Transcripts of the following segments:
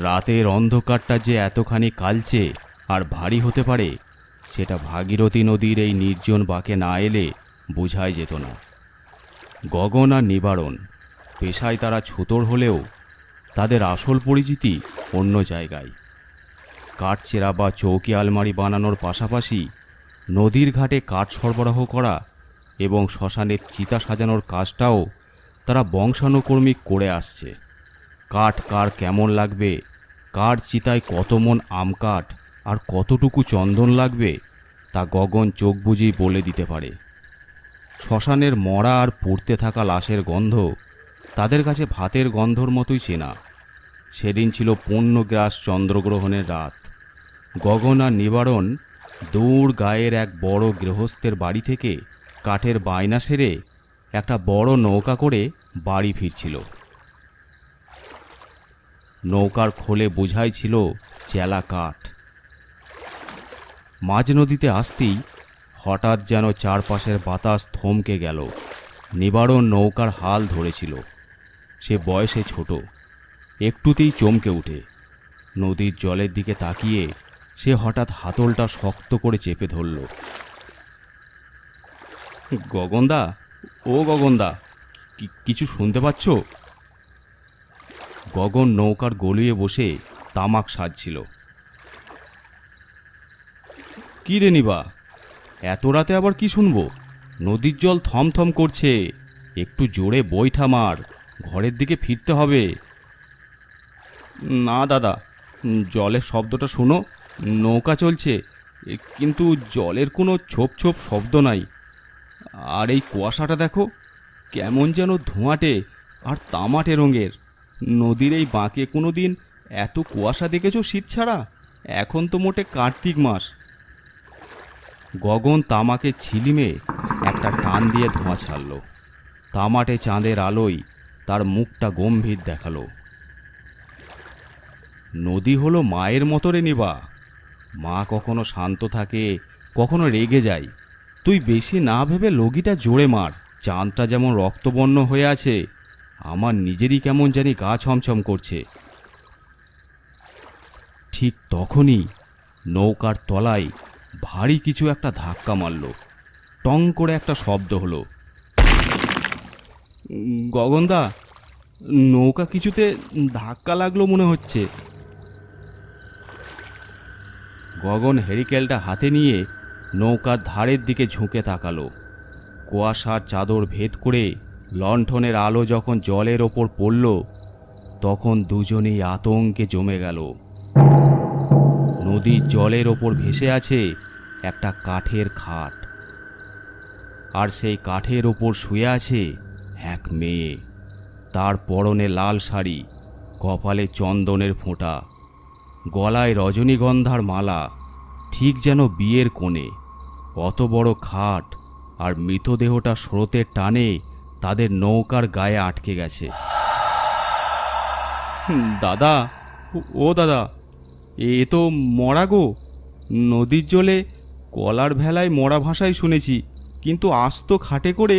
রাতের অন্ধকারটা যে এতখানি কালচে আর ভারী হতে পারে সেটা ভাগীরথী নদীর এই নির্জন বাঁকে না এলে বোঝাই যেত না। গগন আর নিবারণ পেশায় তারা ছুতোর হলেও তাদের আসল পরিচিতি অন্য জায়গায়। কাঠচেরা বা চৌকি আলমারি বানানোর পাশাপাশি নদীর ঘাটে কাঠ সরবরাহ করা এবং শ্মশানের চিতা সাজানোর কাজটাও তারা বংশানুক্রমিক করে আসছে। কাঠ কার কেমন লাগবে, কার চিতায় কত মন আম কাঠ আর কতটুকু চন্দন লাগবে তা গগন চোখ বুজেই বলে দিতে পারে। শ্মশানের মরা আর পুড়তে থাকা লাশের গন্ধ তাদের কাছে ভাতের গন্ধর মতোই চেনা। সেদিন ছিল পূর্ণগ্রাস চন্দ্রগ্রহণের রাত। গগন আর নিবারণ দূর গায়ের এক বড় গৃহস্থের বাড়ি থেকে কাঠের বায়না সেরে একটা বড় নৌকা করে বাড়ি ফিরছিল। নৌকার খোলে বোঝাই ছিল চেলা কাঠ। মাঝ নদীতে আসতেই হঠাৎ যেন চারপাশের বাতাস থমকে গেল। নিবারণ নৌকার হাল ধরেছিল। সে বয়সে ছোট, একটুতেই চমকে উঠে নদীর জলের দিকে তাকিয়ে সে হঠাৎ হাতলটা শক্ত করে চেপে ধরল। গগনদা, ও গগনদা, কিছু শুনতে পাচ্ছ? গগন নৌকার গলিয়ে বসে তামাক সাজছিল। কি রে নিবা, এত রাতে আবার কি শুনবো? নদীর জল থমথম করছে, একটু জোরে বৈঠা মার, ঘরের দিকে ফিরতে হবে। না দাদা, জলের শব্দটা শোনো, নৌকা চলছে কিন্তু জলের কোনো ছোপ ছোপ শব্দ নাই। আর এই কুয়াশাটা দেখো, কেমন যেন ধোঁয়াটে আর তামাটে রঙের। নদীর এই বাঁকে কোনো দিন এত কুয়াশা দেখেছো শীত ছাড়া? এখন তো মোটে কার্তিক মাস। গগন তামাকে ছিলিমে একটা টান দিয়ে ধোঁয়া ছাড়ল। তামাটে চাঁদের আলোয় তার মুখটা গম্ভীর দেখালো। নদী হলো মায়ের মতো রে নিবা। মা কখনো শান্ত থাকে, কখনো রেগে যায়। তুই বেশি না ভেবে লগিটা জোরে মার। চাঁদটা যেমন রক্তবর্ণ হয়ে আছে, আমার নিজেরই কেমন জানি গা ছমছম করছে। ঠিক তখনই নৌকার তলায় ভারী কিছু একটা ধাক্কা মারল। টং করে একটা শব্দ হলো। গগনদা, নৌকা কিছুতে ধাক্কা লাগলো মনে হচ্ছে। গগন হেরিকেলটা হাতে নিয়ে নৌকার ধারের দিকে ঝুঁকে তাকালো। কুয়াশার চাদর ভেদ করে লণ্ঠনের আলো যখন জলের ওপর পড়ল, তখন দুজনেই আতঙ্কে জমে গেল। নদীর জলের ওপর ভেসে আছে একটা কাঠের খাট, আর সেই কাঠের ওপর শুয়ে আছে এক মেয়ে। তার পরনে লাল শাড়ি, কপালে চন্দনের ফোঁটা, গলায় রজনীগন্ধার মালা, ঠিক যেন বিয়ের কোণে। অত বড় খাট আর মৃতদেহটা স্রোতের টানে তাদের নৌকার গায়ে আটকে গেছে। দাদা, ও দাদা, এ তো মরা গো। নদীর জলে কলার ভেলায় মরা ভাসাই শুনেছি, কিন্তু আস্ত খাটে করে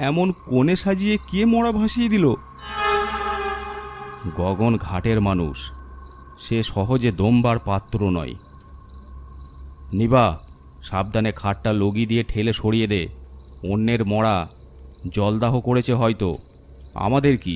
এমন কোণে সাজিয়ে কে মরা ভাসিয়ে দিল? গগন ঘাটের মানুষ, সে সহজে দমবার পাত্র নয়। নিবা, সাবধানে খাটটা লগি দিয়ে ঠেলে সরিয়ে দে। অন্যের মরা, জলদাহ করেছে হয়তো, আমাদের কি?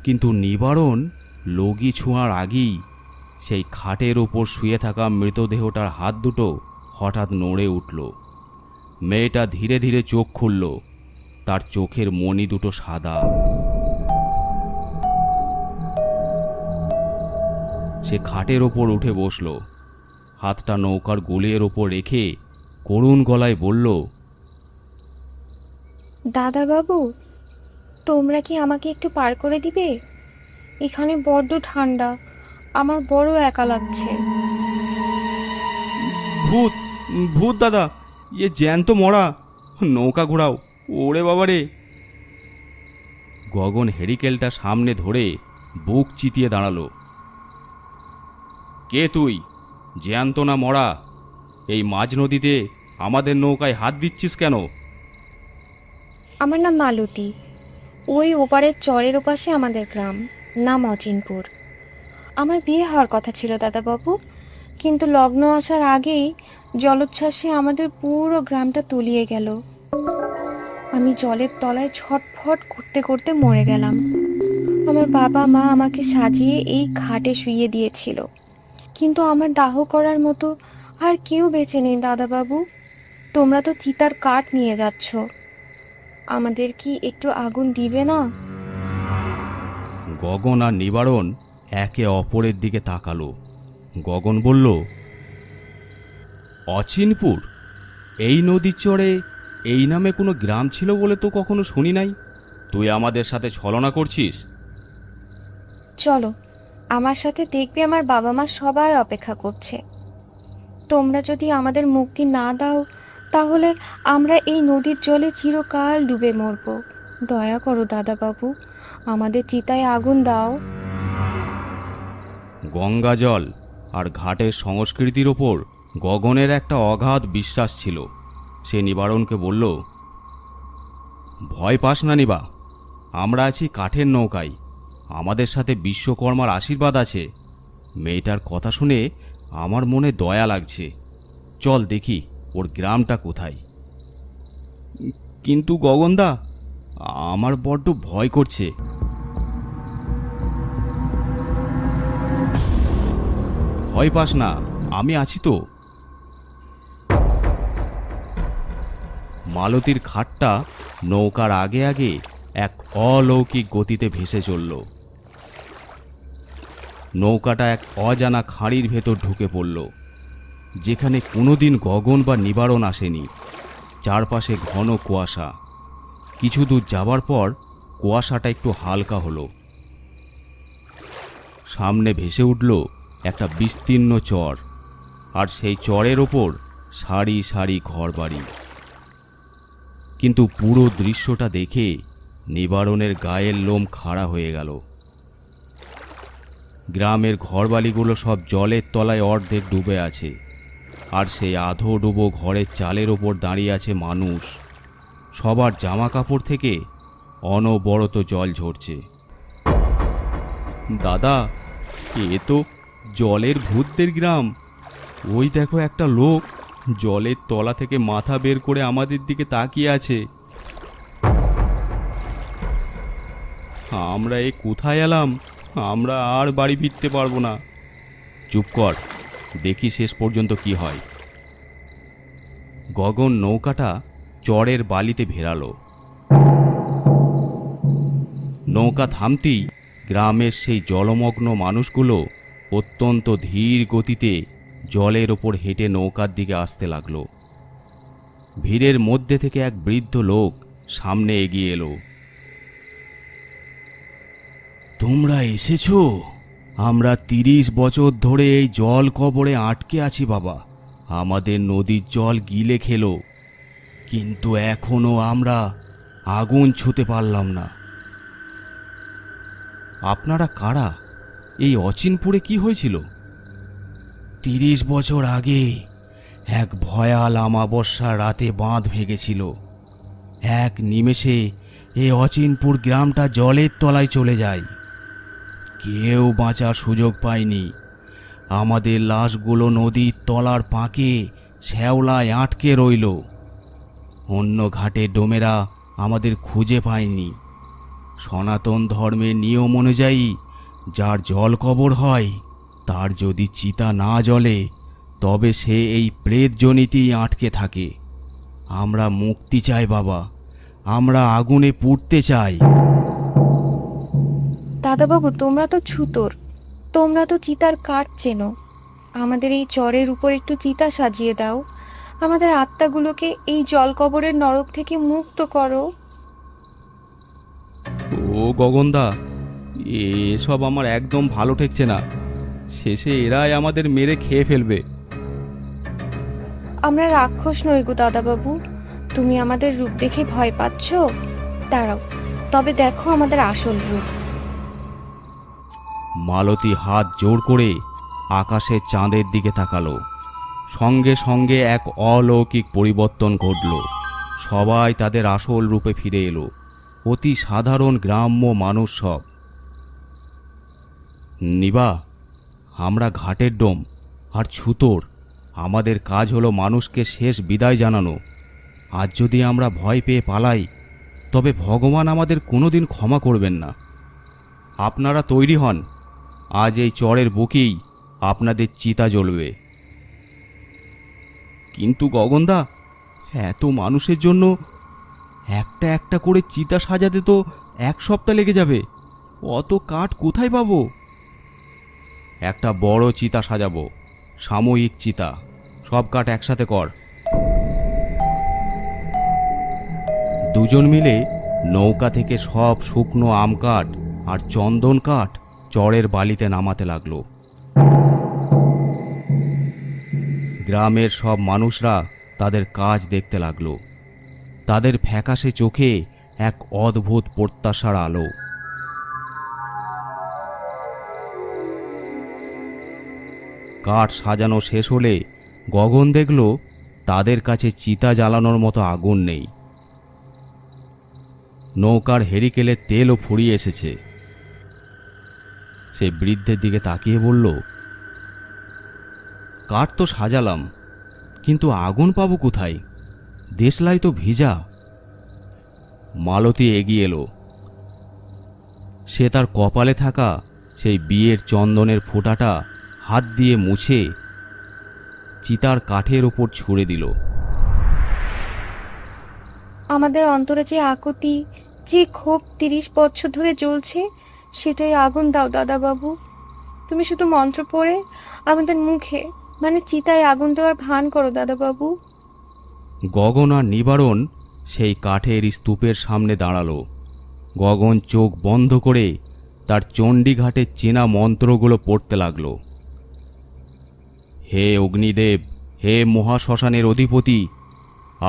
কিন্তু নিবারণ লগি ছোঁয়ার আগেই সেই খাটের ওপর শুয়ে থাকা মৃতদেহটার হাত দুটো হঠাৎ নড়ে উঠল। মেয়েটা ধীরে ধীরে চোখ খুলল। তার চোখের মণি দুটো সাদা। সে খাটের ওপর উঠে বসল, হাতটা নৌকার গলিয়ের ওপর রেখে করুণ গলায় বলল, দাদাবাবু, তোমরা কি আমাকে একটু পার করে দিবে? এখানে বড্ড ঠান্ডা, আমার বড় একা লাগছে। ভূত, ভূত দাদা, ইয়ে জ্যান্ত মরা, নৌকা ঘোরাও। ওরে বাবারে! গগন হেরিকেলটা সামনে ধরে বুক চিতিয়ে দাঁড়ালো। কে তুই? জ্যান্ত না মরা? এই মাঝ নদীতে আমাদের নৌকায় হাত দিচ্ছিস কেন? আমার নাম মালতী। ওই ওপারের চরের ওপাশে আমাদের গ্রাম, নাম অচিনপুর। আমার বিয়ে হওয়ার কথা ছিল দাদাবাবু, কিন্তু লগ্ন আসার আগেই জলোচ্ছ্বাসে আমাদের পুরো গ্রামটা তলিয়ে গেল। আমি জলের তলায় ছটফট করতে করতে মরে গেলাম। আমার বাবা মা আমাকে সাজিয়ে এই খাটে শুইয়ে দিয়েছিল, কিন্তু আমার দাহ করার মতো আর কেউ বেঁচে নেই দাদাবাবু। তোমরা তো চিতার কাঠ নিয়ে যাচ্ছ, আমাদের কি একটু আগুন দিবে না? গগন আর নিবারণ একে অপরের দিকে তাকালো। গগন বলল, অচিনপুর? এই নদীর চরে এই নামে কোনো গ্রাম ছিল বলে তো কখনো শুনি নাই। তুই আমাদের সাথে ছলনা করছিস? চলো আমার সাথে, দেখবে আমার বাবা মা সবাই অপেক্ষা করছে। তোমরা যদি আমাদের মুক্তি না দাও, তাহলে আমরা এই নদীর জলে চিরকাল ডুবে মরব। দয়া করো দাদাবাবু, আমাদের চিতায় আগুন দাও। গঙ্গা জল আর ঘাটের সংস্কৃতির ওপর গগনের একটা অগাধ বিশ্বাস ছিল। সে নিবারণকে বলল, ভয় পাস না নিবা, আমরা আছি কাঠের নৌকায়, আমাদের সাথে বিশ্বকর্মার আশীর্বাদ আছে। মেয়েটার কথা শুনে আমার মনে দয়া লাগছে। চল দেখি ওর গ্রামটা কোথায়। কিন্তু গগনদা, আমার বড্ড ভয় করছে। ভয় পাস না, আমি আছি তো। মালতীর খাটটা নৌকার আগে আগে এক অলৌকিক গতিতে ভেসে চলল। নৌকাটা এক অজানা খাঁড়ির ভেতর ঢুকে পড়ল, যেখানে কোনোদিন গগন বা নিবারণ আসেনি। চারপাশে ঘন কুয়াশা। কিছু দূর যাবার পর কুয়াশাটা একটু হালকা হলো। সামনে ভেসে উঠল একটা বিস্তীর্ণ চর, আর সেই চরের ওপর সারি সারি ঘরবাড়ি। কিন্তু পুরো দৃশ্যটা দেখে নিবারণের গায়ের লোম খাড়া হয়ে গেল। গ্রামের ঘরবাড়িগুলো সব জলের তলায় অর্ধেক ডুবে আছে, আর সেই আধো ডুবো ঘরের চালের ওপর দাঁড়িয়ে আছে মানুষ। সবার জামা কাপড় থেকে অনবরত জল ঝরছে। দাদা, এ তো জলের ভূতদের গ্রাম। ওই দেখো, একটা লোক জলের তলা থেকে মাথা বের করে আমাদের দিকে তাকিয়ে আছে। আমরা এ কোথায় এলাম? আমরা আর বাড়ি ফিরতে পারবো না। চুপ কর, দেখি শেষ পর্যন্ত কি হয়। গগন নৌকাটা চরের বালিতে ভেরালো। নৌকা থামতেই গ্রামের সেই জলমগ্ন মানুষগুলো অত্যন্ত ধীর গতিতে জলের ওপর হেঁটে নৌকার দিকে আসতে লাগলো। ভিড়ের মধ্যে থেকে এক বৃদ্ধ লোক সামনে এগিয়ে এলো। তোমরা এসেছো? আমরা 30 বছর ধরে এই জল কবরে আটকে আছি বাবা। আমাদের নদীর জল গিলে খেলো, কিন্তু এখনো আমরা আগুন ছুঁতে পারলাম না। আপনারা কারা? এই অচিনপুরে কি হয়েছিল? 30 বছর আগে এক ভয়াল অমাবস্যার রাতে বাঁধ ভেঙেছিল। এক নিমেষে এই অচিনপুর গ্রামটা জলের তলায় চলে যায়। কেউ বাঁচার সুযোগ পায়নি। আমাদের লাশগুলো নদীর তলার পাঁকে শ্যাওলায় আটকে রইল। অন্য ঘাটে ডোমেরা আমাদের খুঁজে পায়নি। সনাতন ধর্মের নিয়ম অনুযায়ী যার জল কবর হয়, তার যদি চিতা না জ্বলে, তবে সে এই প্রেতজনিতেই আটকে থাকে। আমরা মুক্তি চাই বাবা, আমরা আগুনে পুড়তে চাই। দাদাবাবু, তোমরা তো ছুতোর, তোমরা তো চিতার কাঠ চেনো। আমাদের এই চরের উপর একটু চিতা সাজিয়ে দাও। আমাদের আত্মাগুলোকে এই জলকবরের নরক থেকে মুক্ত করো। ও গগনদা, এসব আমার একদম ভালো ঠেকছে না। শেষে এরাই আমাদের মেরে খেয়ে ফেলবে। আমরা রাক্ষস নই গো দাদাবাবু, তুমি আমাদের রূপ দেখে ভয় পাচ্ছ? দাঁড়াও, তবে দেখো আমাদের আসল রূপ। মালতী হাত জোর করে আকাশের চাঁদের দিকে তাকালো। সঙ্গে সঙ্গে এক অলৌকিক পরিবর্তন ঘটল। সবাই তাদের আসল রূপে ফিরে এলো। অতি সাধারণ গ্রাম্য মানুষ সব। নিবা, আমরা ঘাটের ডোম আর ছুতোর। আমাদের কাজ হলো মানুষকে শেষ বিদায় জানানো। আজ যদি আমরা ভয় পেয়ে পালাই, তবে ভগবান আমাদের কোনোদিন ক্ষমা করবেন না। আপনারা তৈরি হন, আজ এই চরের বুকেই আপনাদের চিতা জ্বলবে। কিন্তু গগনদা, এত মানুষের জন্য একটা একটা করে চিতা সাজাতে তো 1 সপ্তাহ লেগে যাবে। অত কাঠ কোথায় পাবো? একটা বড় চিতা সাজাবো, সাময়িক চিতা। সব কাঠ একসাথে কর। দুজন মিলে নৌকা থেকে সব শুকনো আম কাঠ আর চন্দন কাঠ চরের বালিতে নামাতে লাগলো। গ্রামের সব মানুষরা তাদের কাজ দেখতে লাগলো। তাদের ফ্যাকাশে চোখে এক অদ্ভুত প্রত্যাশার আলো। কাঠ সাজানো শেষ হলে গগন দেখল তাদের কাছে চিতা জ্বালানোর মতো আগুন নেই। নৌকার হেরিকেলে তেলও ফুরিয়ে এসেছে। সে বৃদ্ধের দিকে তাকিয়ে বলল, কাঠ তো সাজালাম, কিন্তু আগুন পাবো কোথায়? দেশলাই তো ভিজা। মালতী এগিয়ে এলো। সে তার কপালে থাকা সেই বিয়ের চন্দনের ফোঁটাটা হাত দিয়ে মুছে চিতার কাঠের ওপর ছুঁড়ে দিল। আমাদের অন্তরে যে আকুতি, যে ক্ষোভ 30 বছর ধরে জ্বলছে, সেটাই আগুন দাও দাদাবাবু। তুমি শুধু মন্ত্র পড়ে আমাদের মুখে, মানে চিতায় আগুন দেওয়ার ভান করো দাদাবাবু। গগন আর নিবারণ সেই কাঠের স্তূপের সামনে দাঁড়ালো। গগন চোখ বন্ধ করে তার চণ্ডীঘাটের চেনা মন্ত্রগুলো পড়তে লাগলো। হে অগ্নিদেব, হে মহাশ্মশানের অধিপতি,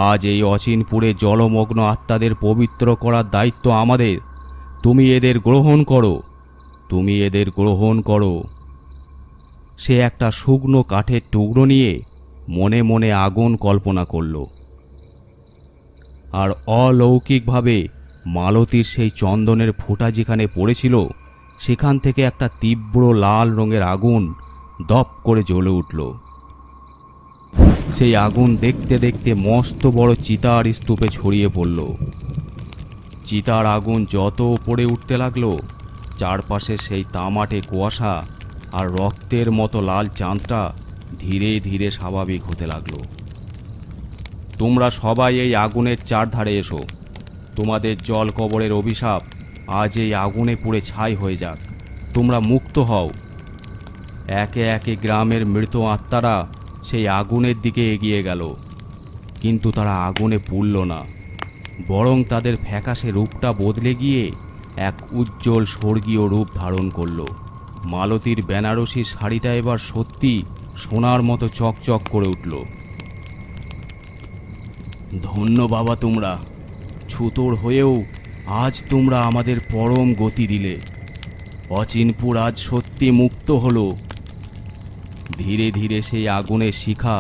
আজ এই অচিনপুরে জলমগ্ন আত্মাদের পবিত্র করার দায়িত্ব আমাদের। তুমি এদের গ্রহণ করো, তুমি এদের গ্রহণ করো। সে একটা শুকনো কাঠের টুকরো নিয়ে মনে মনে আগুন কল্পনা করল। আর অলৌকিকভাবে মালতীর সেই চন্দনের ফোঁটা যেখানে পড়েছিল, সেখান থেকে একটা তীব্র লাল রঙের আগুন দপ করে জ্বলে উঠল। সেই আগুন দেখতে দেখতে মস্ত বড় চিতার স্তূপে ছড়িয়ে পড়ল। চিতার আগুন যত উপরে উঠতে লাগলো, চারপাশে সেই তামাটে কুয়াশা আর রক্তের মতো লাল চাঁদটা ধীরে ধীরে স্বাভাবিক হতে লাগলো। তোমরা সবাই এই আগুনের চারধারে এসো। তোমাদের জল কবরের অভিশাপ আজ এই আগুনে পুড়ে ছাই হয়ে যাক। তোমরা মুক্ত হও। একে একে গ্রামের মৃত আত্মারা সেই আগুনের দিকে এগিয়ে গেল, কিন্তু তারা আগুনে পুড়ল না, বরং তাদের ফ্যাকাশে রূপটা বদলে গিয়ে এক উজ্জ্বল স্বর্গীয় রূপ ধারণ করল। মালতীর বেনারসি শাড়িটা এবার সত্যি সোনার মতো চকচক করে উঠল। ধন্য বাবা তোমরা, ছুতোর হয়েও আজ তোমরা আমাদের পরম গতি দিলে। অচিনপুর আজ সত্যি মুক্ত হলো। ধীরে ধীরে সেই আগুনের শিখা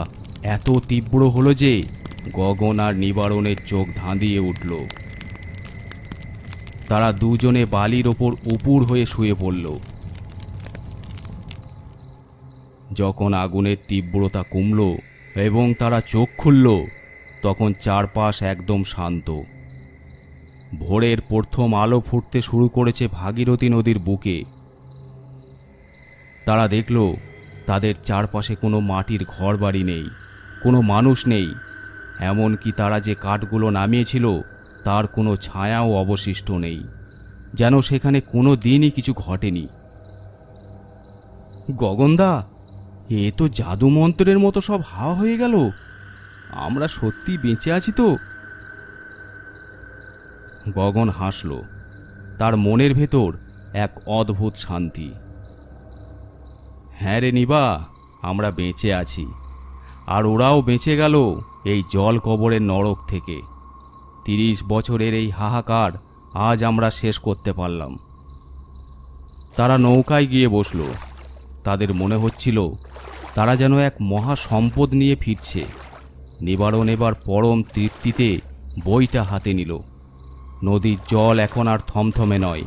এত তীব্র হলো যে গগন আর নিবারণের চোখ ধাঁধিয়ে উঠল। তারা দুজনে বালির ওপর উপুড় হয়ে শুয়ে পড়ল। যখন আগুনের তীব্রতা কমল এবং তারা চোখ খুলল, তখন চারপাশ একদম শান্ত। ভোরের প্রথম আলো ফুটতে শুরু করেছে ভাগীরথী নদীর বুকে। তারা দেখল তাদের চারপাশে কোনো মাটির ঘরবাড়ি নেই, কোনো মানুষ নেই। এমনকি তারা যে কাঠগুলো নামিয়েছিল তার কোনো ছায়াও অবশিষ্ট নেই, যেন সেখানে কোনো দিনই কিছু ঘটেনি। গগনদা, এ তো জাদু মন্ত্রের মতো সব হাওয়া হয়ে গেল। আমরা সত্যি বেঁচে আছি তো? গগন হাসল। তার মনের ভেতর এক অদ্ভুত শান্তি। হ্যাঁ রে নিবা, আমরা বেঁচে আছি, আর ওরাও বেঁচে গেল এই জল কবরের নরক থেকে। 30 বছরের এই হাহাকার আজ আমরা শেষ করতে পারলাম। তারা নৌকায় গিয়ে বসল। তাদের মনে হচ্ছিল তারা যেন এক মহা সম্পদ নিয়ে ফিরছে। নিবারণ এবার পরম তৃপ্তিতে বইটা হাতে নিল। নদীর জল এখন আর থমথমে নয়,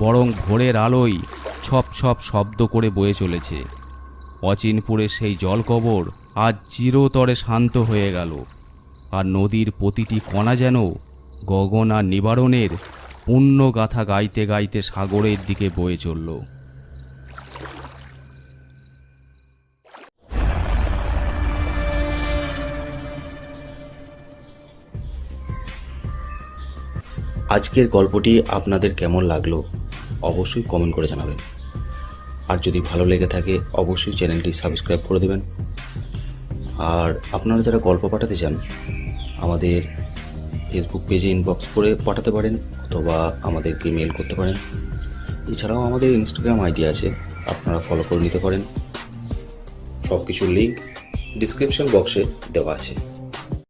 বরং ভোরের আলোয় ছপ ছপ শব্দ করে বয়ে চলেছে। অচিনপুরের সেই জলকবর আজ চিরতরে শান্ত হয়ে গেল, আর নদীর প্রতিটি কণা যেন গগন আর নিবারণের পুণ্যগাথা গাইতে গাইতে সাগরের দিকে বয়ে চলল। আজকের গল্পটি আপনাদের কেমন লাগলো অবশ্যই কমেন্ট করে জানাবেন। আর যদি ভালো লেগে থাকে অবশ্যই চ্যানেলটি সাবস্ক্রাইব করে দেবেন। আর আপনারা যারা গল্প পাঠাতে চান আমাদের ফেসবুক পেজে ইনবক্স করে পাঠাতে পারেন, অথবা আমাদেরকে মেল করতে পারেন। এছাড়াও আমাদের ইনস্টাগ্রাম আইডি আছে, আপনারা ফলো করে নিতে পারেন। সব কিছুর লিঙ্ক ডিসক্রিপশন বক্সে দেওয়া আছে।